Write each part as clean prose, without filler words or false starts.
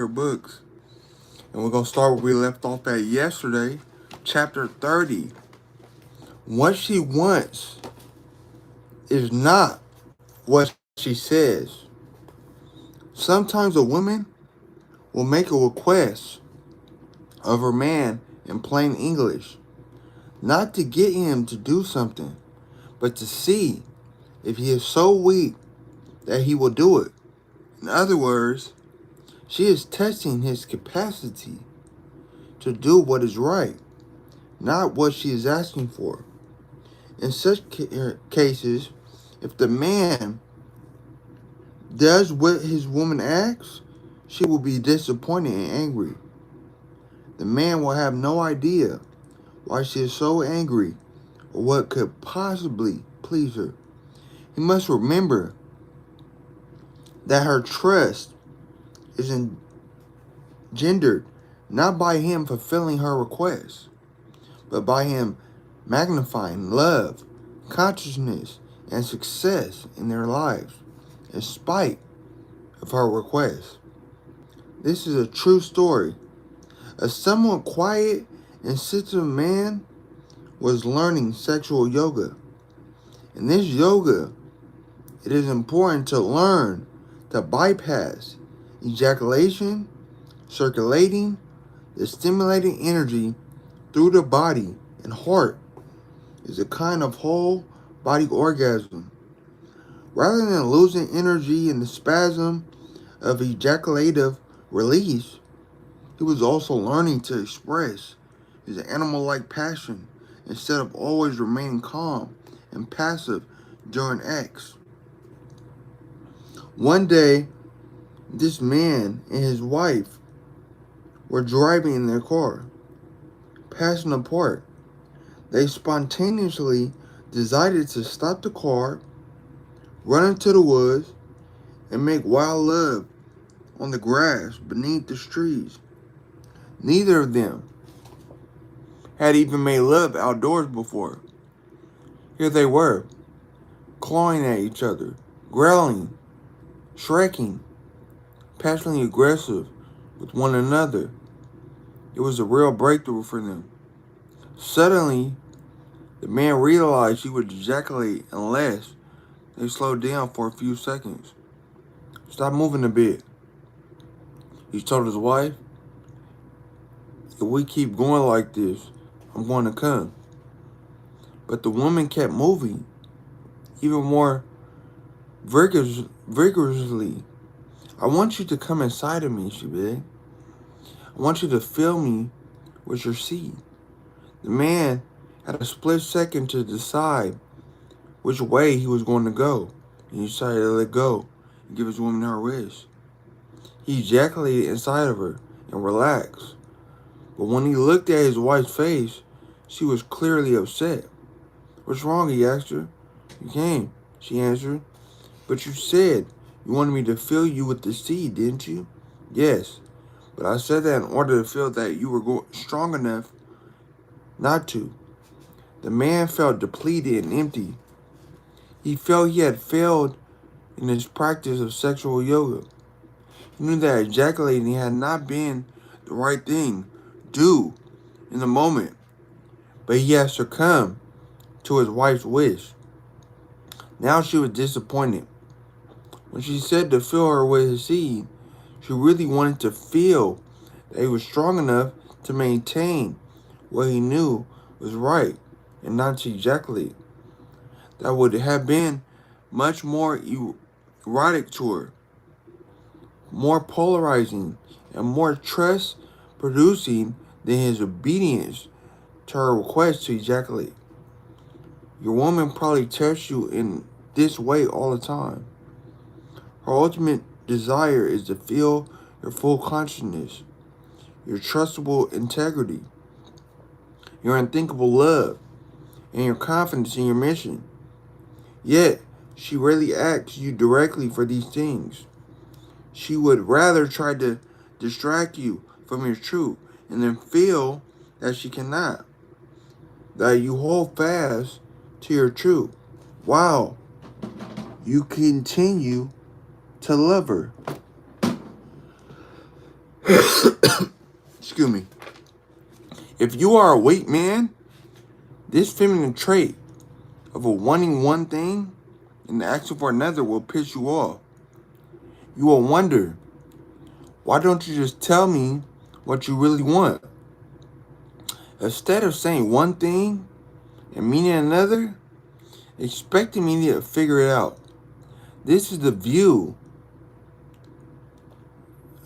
books. And we're going to start where we left off at yesterday, chapter 30. What she wants is not what she says. Sometimes a woman will make a request of her man in plain English, not to get him to do something, but to see if he is so weak that he will do it. In other words, she is testing his capacity to do what is right, not what she is asking for. In such cases, if the man does what his woman asks, she will be disappointed and angry. The man will have no idea why she is so angry or what could possibly please her. He must remember that her trust is engendered not by him fulfilling her request, but by him magnifying love, consciousness, and success in their lives, in spite of her request. This is a true story. A somewhat quiet and sensitive man was learning sexual yoga. In this yoga, it is important to learn to bypass ejaculation, circulating the stimulating energy through the body and heart is a kind of whole body orgasm. Rather than losing energy in the spasm of ejaculative release, he was also learning to express his animal-like passion instead of always remaining calm and passive during acts. One day, this man and his wife were driving in their car, passing apart. They spontaneously decided to stop the car, run into the woods, and make wild love on the grass beneath the trees. Neither of them had even made love outdoors before. Here they were, clawing at each other, growling, shrieking, passionately aggressive with one another. It was a real breakthrough for them. Suddenly, the man realized he would ejaculate unless they slowed down for a few seconds. "Stop moving a bit," he told his wife. "If we keep going like this, I'm going to come." But the woman kept moving, even more vigorously. "I want you to come inside of me," she begged. "I want you to fill me with your seed." The man had a split second to decide which way he was going to go, and he decided to let go and give his woman her wish. He ejaculated inside of her and relaxed. But when he looked at his wife's face, she was clearly upset. "What's wrong?" he asked her. "You came," she answered. "But you said you wanted me to fill you with the seed, didn't you?" "Yes, but I said that in order to feel that you were strong enough not to." The man felt depleted and empty. He felt he had failed in his practice of sexual yoga. He knew that ejaculating had not been the right thing to do in the moment, but he had succumbed to his wife's wish. Now she was disappointed. When she said to fill her with his seed, she really wanted to feel that he was strong enough to maintain what he knew was right and not to ejaculate. That would have been much more erotic to her, more polarizing, and more trust producing than his obedience to her request to ejaculate. Your woman probably tests you in this way all the time. Her ultimate desire is to feel your full consciousness, your trustable integrity, your unthinkable love, and your confidence in your mission. Yet, she rarely asks you directly for these things. She would rather try to distract you from your truth and then feel that she cannot, that you hold fast to your truth. Wow, you continue to love her. Excuse me. If you are a weak man, this feminine trait of a wanting one thing and asking for another will piss you off. You will wonder, why don't you just tell me what you really want? Instead of saying one thing and meaning another, expecting me to figure it out. This is the view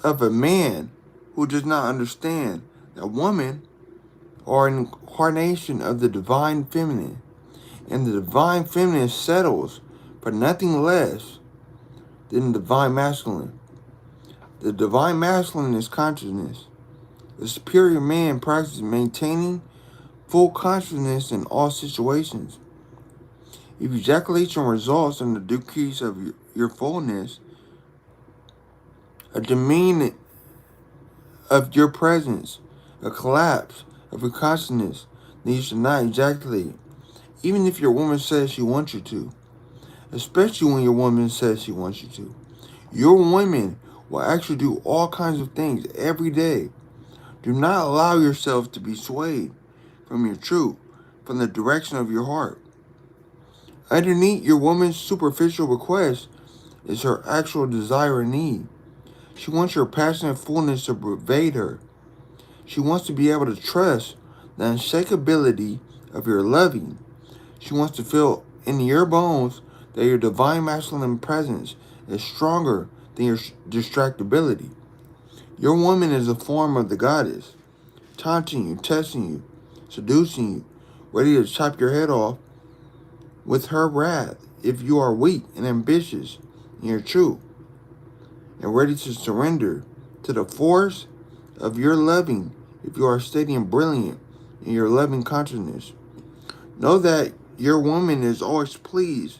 of a man who does not understand that women are an incarnation of the divine feminine, and the divine feminine settles for nothing less than the divine masculine. The divine masculine is consciousness. The superior man practices maintaining full consciousness in all situations. If ejaculation results in the decrease of your fullness, a demeaning of your presence, a collapse of your consciousness, then you should not ejaculate, even if your woman says she wants you to, especially when your woman says she wants you to. Your woman will actually do all kinds of things every day. Do not allow yourself to be swayed from your truth, from the direction of your heart. Underneath your woman's superficial request is her actual desire and need. She wants your passionate fullness to pervade her. She wants to be able to trust the unshakability of your loving. She wants to feel in your bones that your divine masculine presence is stronger than your distractibility. Your woman is a form of the goddess, taunting you, testing you, seducing you, ready to chop your head off with her wrath if you are weak and ambitious in your truth, and ready to surrender to the force of your loving if you are steady and brilliant in your loving consciousness. Know that your woman is always pleased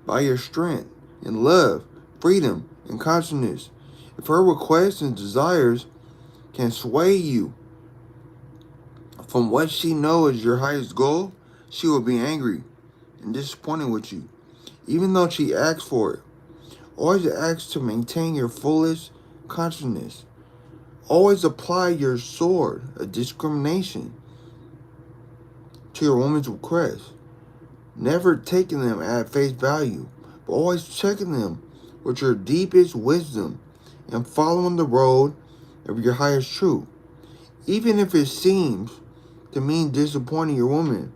by your strength and love, freedom, and consciousness. If her requests and desires can sway you from what she knows is your highest goal, she will be angry and disappointed with you, even though she asks for it. Always ask to maintain your fullest consciousness. Always apply your sword of discrimination to your woman's requests, never taking them at face value, but always checking them with your deepest wisdom and following the road of your highest truth. Even if it seems to mean disappointing your woman,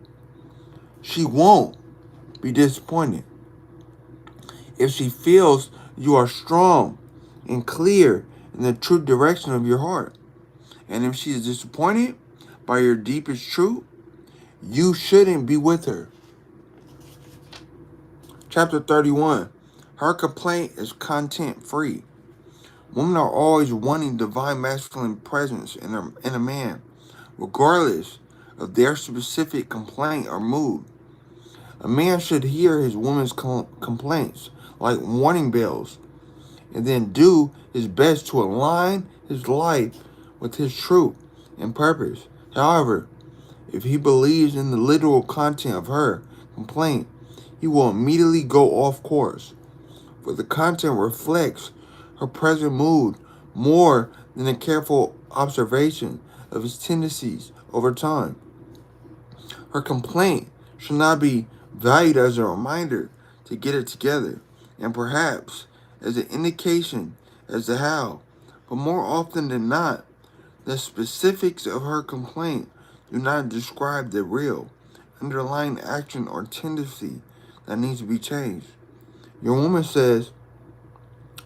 she won't be disappointed if she feels you are strong and clear in the true direction of your heart. And if she is disappointed by your deepest truth, you shouldn't be with her. Chapter 31. Her complaint is content free. Women are always wanting divine masculine presence in a man, regardless of their specific complaint or mood. A man should hear his woman's complaints like warning bells and then do his best to align his life with his truth and purpose. However, if he believes in the literal content of her complaint, he will immediately go off course, for the content reflects her present mood more than a careful observation of his tendencies over time. Her complaint should not be valued as a reminder to get it together, and perhaps as an indication as to how, but more often than not, the specifics of her complaint do not describe the real, underlying action or tendency that needs to be changed. Your woman says,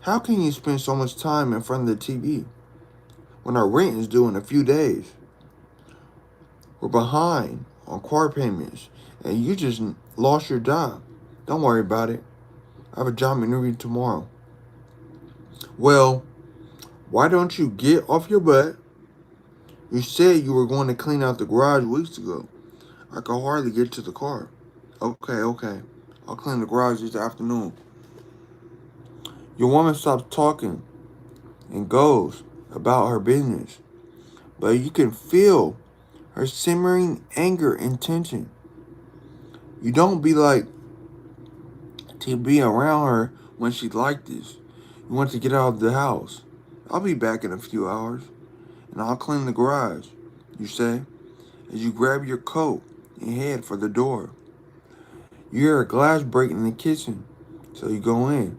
how can you spend so much time in front of the TV when our rent is due in a few days? We're behind on car payments and you just lost your job. Don't worry about it. I have a job interview tomorrow. Well, why don't you get off your butt? You said you were going to clean out the garage weeks ago. I can hardly get to the car. Okay. I'll clean the garage this afternoon. Your woman stops talking and goes about her business, but you can feel her simmering anger and tension. You don't be like to be around her when she's like this. You want to get out of the house. I'll be back in a few hours. and I'll clean the garage, you say, as you grab your coat and head for the door. You hear a glass break in the kitchen, so you go in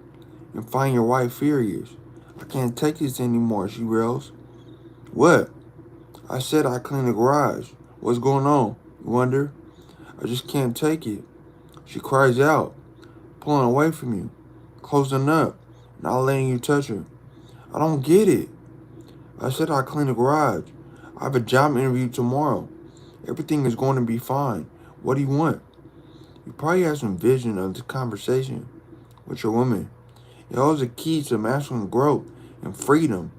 and find your wife furious. I can't take this anymore, she rails. What? I said I clean the garage. What's going on? You wonder? I just can't take it. She cries out, pulling away from you, closing up, not letting you touch her. I don't get it. I said I clean the garage. I have a job interview tomorrow. Everything is going to be fine. What do you want? You probably have some vision of the conversation with your woman. It holds the key to masculine growth and freedom,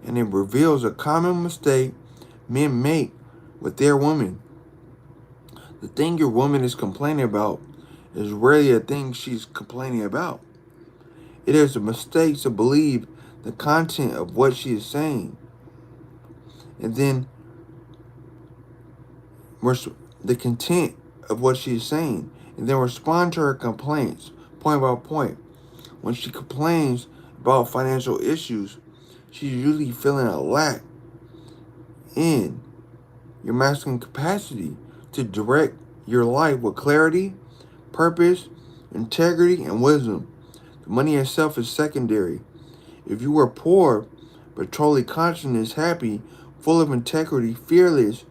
and it reveals a common mistake men make with their woman. The thing your woman is complaining about is rarely a thing she's complaining about. It is a mistake to believe the content of what she is saying, and then the content of what she is saying, and then respond to her complaints point by point. When she complains about financial issues, she's usually feeling a lack in your masculine capacity to direct your life with clarity, purpose, integrity, and wisdom. The money itself is secondary. If you were poor, but totally conscious, happy, full of integrity, fearless,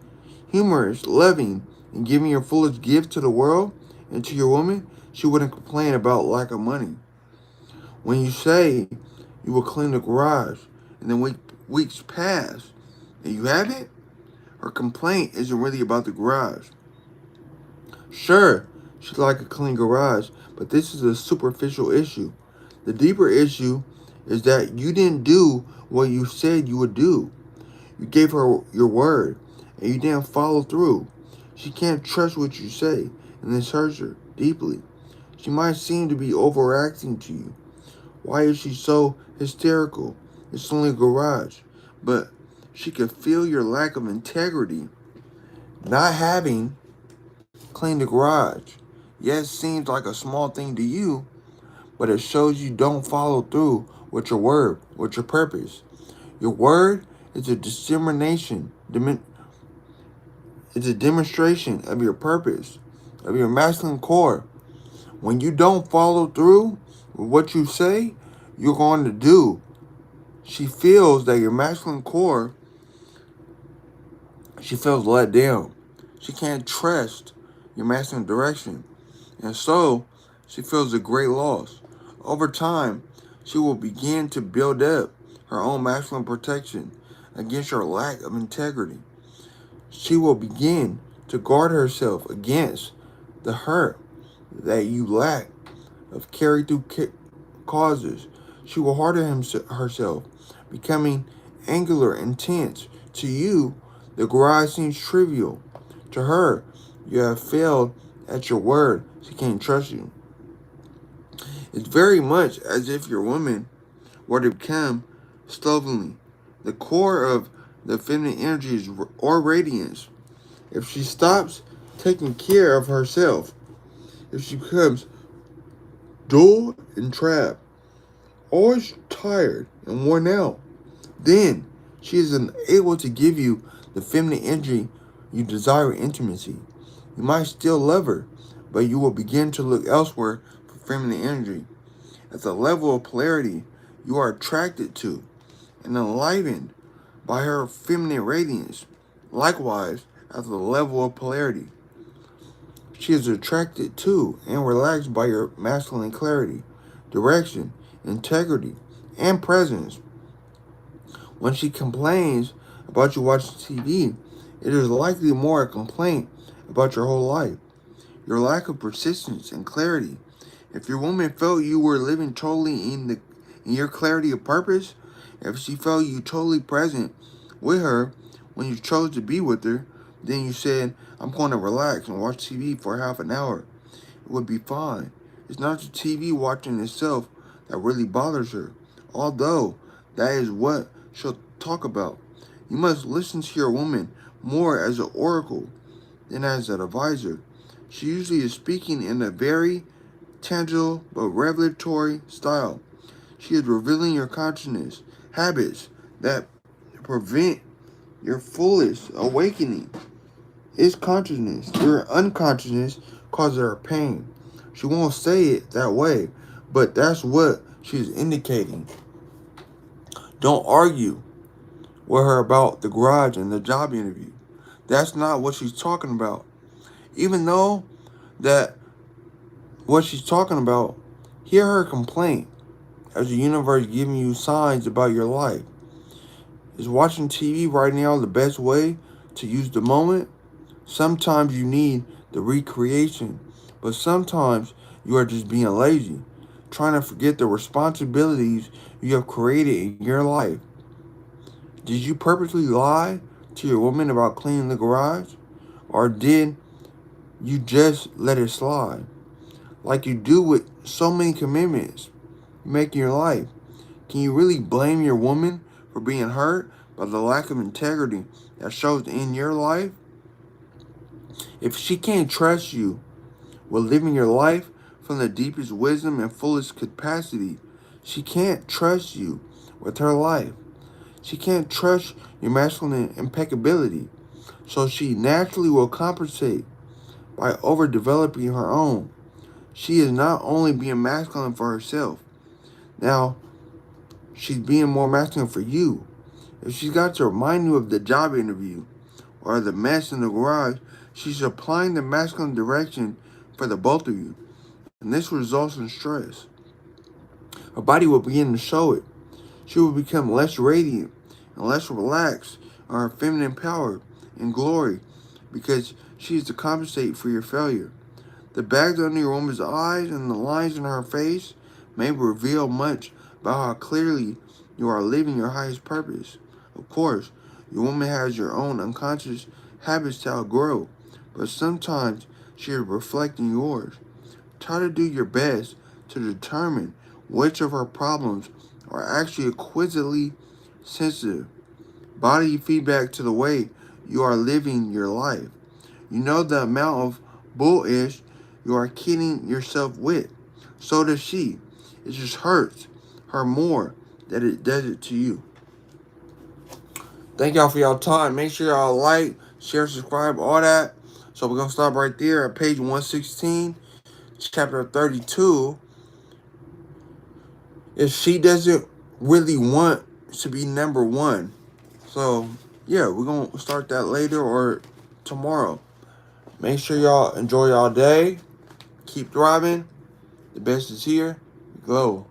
humorous, loving, and giving your fullest gift to the world and to your woman, she wouldn't complain about lack of money. When you say you will clean the garage and then weeks pass and you haven't, her complaint isn't really about the garage. Sure, she'd like a clean garage, but this is a superficial issue. The deeper issue is that you didn't do what you said you would do. You gave her your word, and you didn't follow through. She can't trust what you say, and this hurts her deeply. She might seem to be overreacting to you. Why is she so hysterical? It's only a garage. But she could feel your lack of integrity. Not having cleaned the garage. Yes, seems like a small thing to you, but it shows you don't follow through with your word, with your purpose. Your word is a it's a demonstration of your purpose, of your masculine core. When you don't follow through with what you say you're going to do, she feels that your masculine core, she feels let down. She can't trust your masculine direction. And so, she feels a great loss. Over time, she will begin to build up her own masculine protection against your lack of integrity. She will begin to guard herself against the hurt that you lack of carry through causes. She will harden herself, becoming angular and tense. To you, the garage seems trivial. To her, you have failed at your word. She can't trust you. It's very much as if your woman were to become slovenly. The core of the feminine energy is or radiance. If she stops taking care of herself, if she becomes dull and trapped, always tired and worn out, then she is unable to give you the feminine energy you desire intimacy. You might still love her, but you will begin to look elsewhere for feminine energy. At the level of polarity you are attracted to and enlivened by her feminine radiance. Likewise, at the level of polarity, she is attracted to and relaxed by your masculine clarity, direction, integrity, and presence. When she complains about you watching TV, it is likely more a complaint about your whole life, your lack of persistence and clarity. If your woman felt you were living totally in your clarity of purpose, if she felt you totally present with her when you chose to be with her, then you said, I'm going to relax and watch TV for half an hour. It would be fine. It's not the TV watching itself that really bothers her, although that is what she'll talk about. You must listen to your woman more as an oracle than as an advisor. She usually is speaking in a very tangible but revelatory style. She is revealing your consciousness, habits that prevent your fullest awakening is consciousness. Your unconsciousness causes her pain. She won't say it that way, but that's what she's indicating. Don't argue with her about the garage and the job interview. That's not what she's talking about. Even though that what she's talking about, hear her complaint as the universe giving you signs about your life. Is watching TV right now the best way to use the moment? Sometimes you need the recreation, but sometimes you are just being lazy, trying to forget the responsibilities you have created in your life. Did you purposely lie to your woman about cleaning the garage? Or did you just let it slide? Like you do with so many commitments you make in your life. Can you really blame your woman for being hurt by the lack of integrity that shows in your life? If she can't trust you with living your life from the deepest wisdom and fullest capacity, she can't trust you with her life. She can't trust your masculine impeccability. So she naturally will compensate by overdeveloping her own. She is not only being masculine for herself, now she's being more masculine for you. If she's got to remind you of the job interview or the mess in the garage, she's applying the masculine direction for the both of you. And this results in stress. Her body will begin to show it. She will become less radiant and less relaxed on her feminine power and glory because she is to compensate for your failure. The bags under your woman's eyes and the lines in her face may reveal much about how clearly you are living your highest purpose. Of course, your woman has your own unconscious habits to outgrow, but sometimes she is reflecting yours. Try to do your best to determine which of her problems are actually exquisitely sensitive. Body feedback to the way you are living your life. You know the amount of bullish you are kidding yourself with. So does she. It just hurts her more that it does it to you. Thank y'all for y'all time. Make sure y'all like, share, subscribe, all that. So we're going to stop right there at page 116, chapter 32. If she doesn't really want to be number one. So, yeah, we're going to start that later or tomorrow. Make sure y'all enjoy y'all day. Keep thriving. The best is here. Glow.